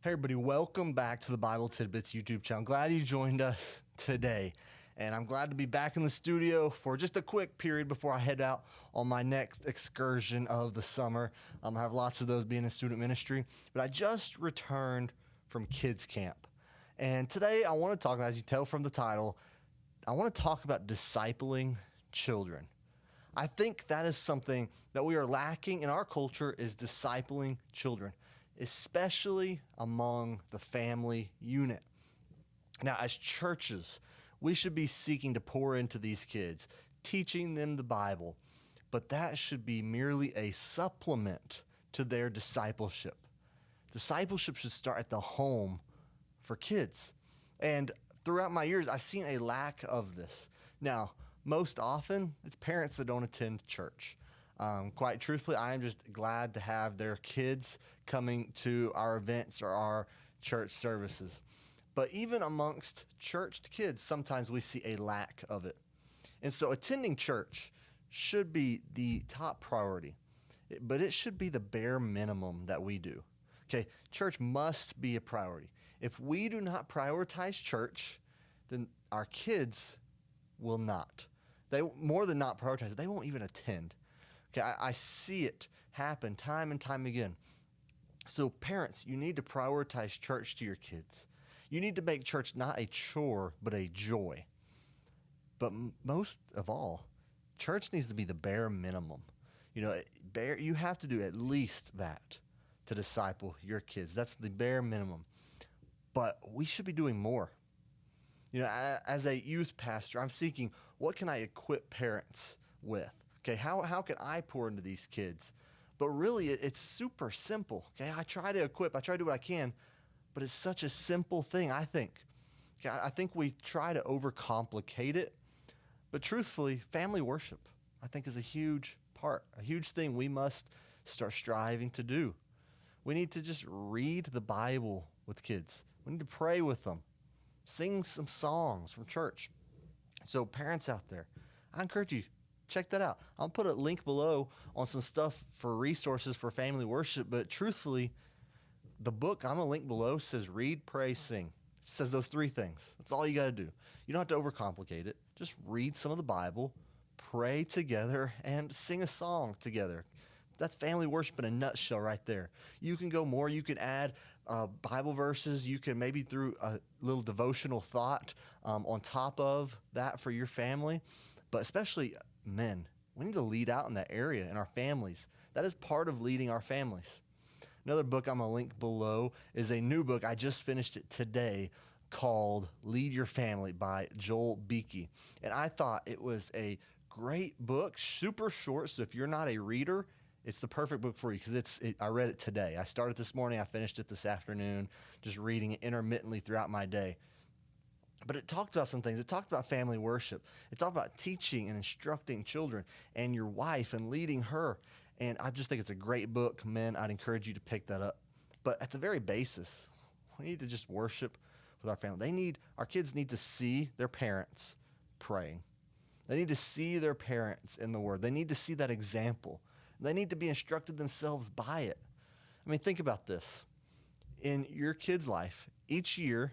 Hey everybody, welcome back to the Bible Tidbits YouTube channel. Glad you joined us today. And I'm glad to be back in the studio for just a quick period before I head out on my next excursion of the summer. I have lots of those being in student ministry, but I just returned from kids camp. And today I want to talk, as you tell from the title, I want to talk about discipling children. I think that is something that we are lacking in our culture, is discipling children, especially among the family unit. Now, as churches, we should be seeking to pour into these kids, teaching them the Bible, but that should be merely a supplement to their discipleship. Discipleship should start at the home for kids. And throughout my years, I've seen a lack of this. Now, most often, it's parents that don't attend church. Quite truthfully, I am just glad to have their kids coming to our events or our church services. But even amongst churched kids, sometimes we see a lack of it. And so attending church should be the top priority, but it should be the bare minimum that we do. Okay, church must be a priority. If we do not prioritize church, then our kids will not. They more than not prioritize it. They won't even attend. Okay, I see it happen time and time again. So parents, you need to prioritize church to your kids. You need to make church not a chore, but a joy. But most of all, church needs to be the bare minimum. You have to do at least that to disciple your kids. That's the bare minimum. But we should be doing more. As a youth pastor, I'm seeking, what can I equip parents with? Okay, how can I pour into these kids? But really, it's super simple. Okay, I try to equip, I try to do what I can, but it's such a simple thing, I think. Okay, I think we try to overcomplicate it, but truthfully, family worship, I think, is a huge part, a huge thing we must start striving to do. We need to just read the Bible with kids. We need to pray with them. Sing some songs from church. So parents out there, I encourage you, check that out. I'll put a link below on some stuff for resources for family worship, but truthfully, the book I'm going to link below says read, pray, sing. It says those three things. That's all you got to do. You don't have to overcomplicate it. Just read some of the Bible, pray together, and sing a song together. That's family worship in a nutshell right there. You can go more. You can add Bible verses. You can maybe through a little devotional thought on top of that for your family. But especially men, we need to lead out in that area in our families. That is part of leading our families. Another book I'm going to link below is a new book. I just finished it today called Lead Your Family by Joel Beakey. And I thought it was a great book, super short. So if you're not a reader, it's the perfect book for you because I read it today. I started this morning. I finished it this afternoon, just reading it intermittently throughout my day. But it talked about some things. It talked about family worship. It talked about teaching and instructing children and your wife and leading her. And I just think it's a great book. Men, I'd encourage you to pick that up. But at the very basis, we need to just worship with our family. Our kids need to see their parents praying. They need to see their parents in the Word. They need to see that example. They need to be instructed themselves by it. I mean, think about this. In your kid's life, each year,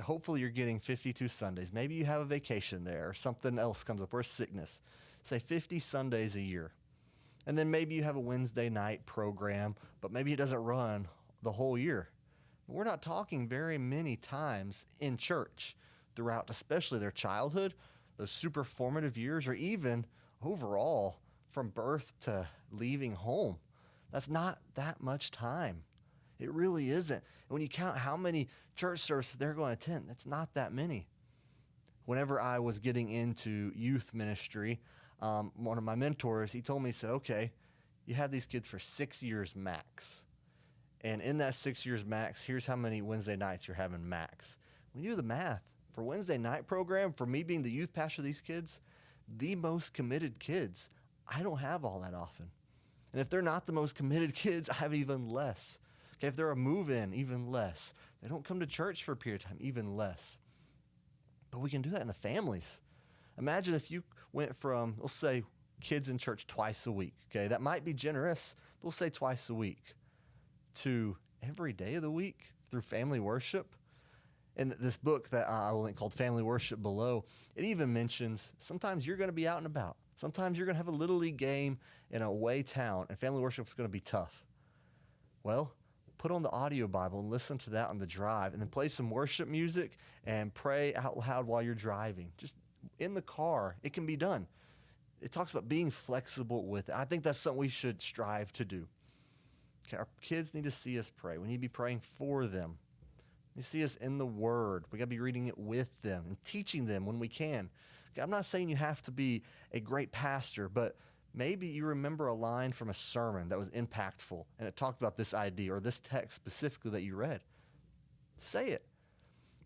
hopefully you're getting 52 Sundays. Maybe you have a vacation there or something else comes up or a sickness. Say 50 Sundays a year. And then maybe you have a Wednesday night program, but maybe it doesn't run the whole year. We're not talking very many times in church throughout, especially their childhood, those super formative years, or even overall from birth to leaving home. That's not that much time. It really isn't. And when you count how many church services they're going to attend, it's not that many. Whenever I was getting into youth ministry, one of my mentors, he told me, he said, okay, you have these kids for 6 years max. And in that 6 years max, here's how many Wednesday nights you're having max. When you do the math, for Wednesday night program, for me being the youth pastor of these kids, the most committed kids, I don't have all that often. And if they're not the most committed kids, I have even less. Okay, if they're a move-in, even less. They don't come to church for a period of time, even less. But we can do that in the families. Imagine if you went from, let's say, kids in church twice a week. Okay, that might be generous, but we'll say twice a week, to every day of the week through family worship. In this book that I will link called Family Worship below, it even mentions sometimes you're going to be out and about. Sometimes you're going to have a little league game in a away town, and family worship is going to be tough. Well, put on the audio Bible and listen to that on the drive, and then play some worship music and pray out loud while you're driving. Just in the car, it can be done. It talks about being flexible with it. I think that's something we should strive to do. Okay, our kids need to see us pray. We need to be praying for them. You see us in the Word. We got to be reading it with them and teaching them when we can. Okay, I'm not saying you have to be a great pastor, but maybe you remember a line from a sermon that was impactful and it talked about this idea or this text specifically that you read. Say it.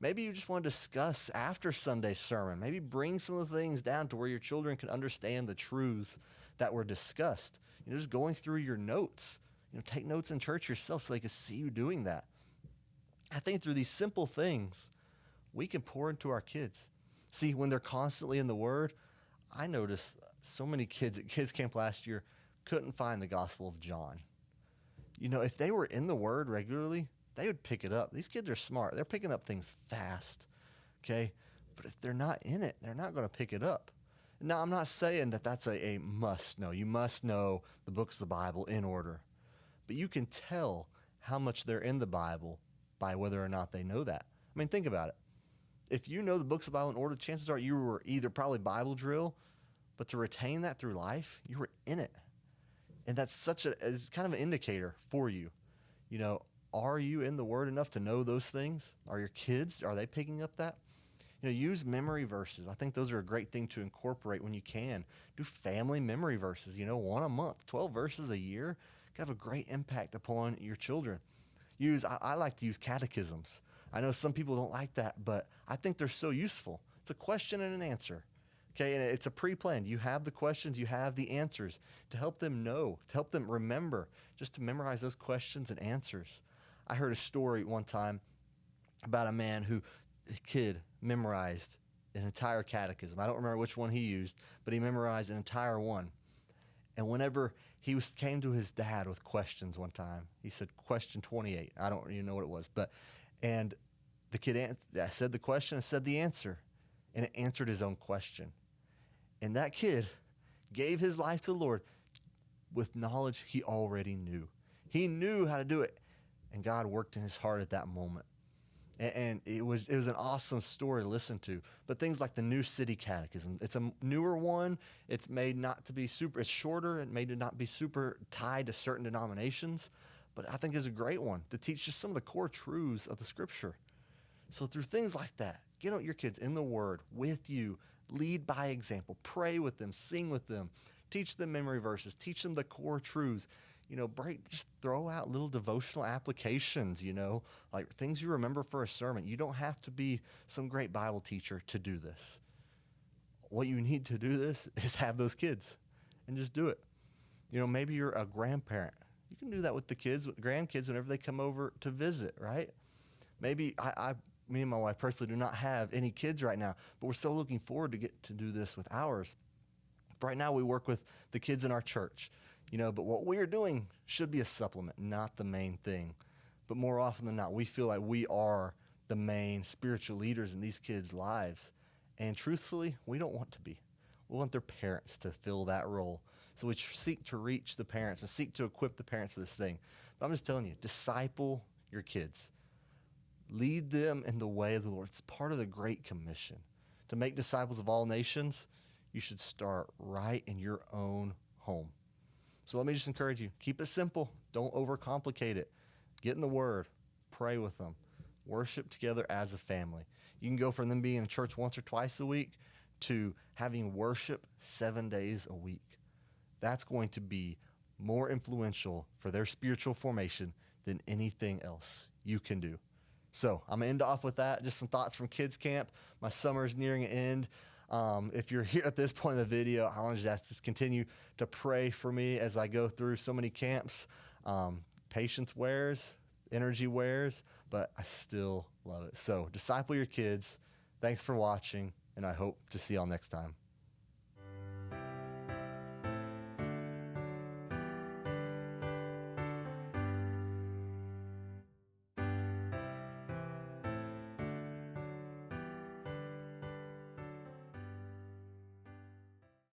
Maybe you just want to discuss after Sunday's sermon. Maybe bring some of the things down to where your children can understand the truths that were discussed. Just going through your notes. Take notes in church yourself so they can see you doing that. I think through these simple things, we can pour into our kids. See, when they're constantly in the Word, I noticed so many kids at kids camp last year couldn't find the Gospel of John. If they were in the Word regularly, they would pick it up. These kids are smart. They're picking up things fast, okay? But if they're not in it, they're not going to pick it up. Now, I'm not saying that that's a must know. You must know the books of the Bible in order. But you can tell how much they're in the Bible by whether or not they know that. I mean, think about it. If you know the books of the Bible in order, chances are you were either probably Bible drill, but to retain that through life, you were in it. And that's it's kind of an indicator for you. Are you in the Word enough to know those things? Are your kids, are they picking up that? Use memory verses. I think those are a great thing to incorporate when you can. Do family memory verses, one a month, 12 verses a year. Can have a great impact upon your children. I like to use catechisms. I know some people don't like that, but I think they're so useful. It's a question and an answer. Okay, and it's a pre-planned. You have the questions, you have the answers to help them know, to help them remember, just to memorize those questions and answers. I heard a story one time about a man a kid memorized an entire catechism. I don't remember which one he used, but he memorized an entire one. And whenever he came to his dad with questions one time, he said, question 28. I don't even know what it was, and the kid said the question and said the answer, and it answered his own question. And that kid gave his life to the Lord with knowledge he already knew. He knew how to do it, and God worked in his heart at that moment. And it was an awesome story to listen to. But things like the New City Catechism, it's a newer one. It's made not to be it's shorter. It made to not be super tied to certain denominations. But I think it's a great one to teach just some of the core truths of the Scripture. So through things like that, get your kids in the Word with you. Lead by example. Pray with them. Sing with them. Teach them memory verses. Teach them the core truths. Just throw out little devotional applications, like things you remember for a sermon. You don't have to be some great Bible teacher to do this. What you need to do this is have those kids and just do it. Maybe you're a grandparent. You can do that with the kids, with grandkids, whenever they come over to visit, right? Maybe me and my wife personally do not have any kids right now, but we're still looking forward to get to do this with ours. But right now we work with the kids in our church. But what we are doing should be a supplement, not the main thing. But more often than not, we feel like we are the main spiritual leaders in these kids' lives. And truthfully, we don't want to be. We want their parents to fill that role. So we seek to reach the parents and seek to equip the parents for this thing. But I'm just telling you, disciple your kids. Lead them in the way of the Lord. It's part of the Great Commission. To make disciples of all nations, you should start right in your own home. So let me just encourage you, keep it simple. Don't overcomplicate it. Get in the Word. Pray with them. Worship together as a family. You can go from them being in church once or twice a week to having worship 7 days a week. That's going to be more influential for their spiritual formation than anything else you can do. So I'm going to end off with that. Just some thoughts from kids camp. My summer's nearing an end. If you're here at this point in the video, I want to just continue to pray for me as I go through so many camps. Patience wears, energy wears, but I still love it. So disciple your kids. Thanks for watching, and I hope to see y'all next time.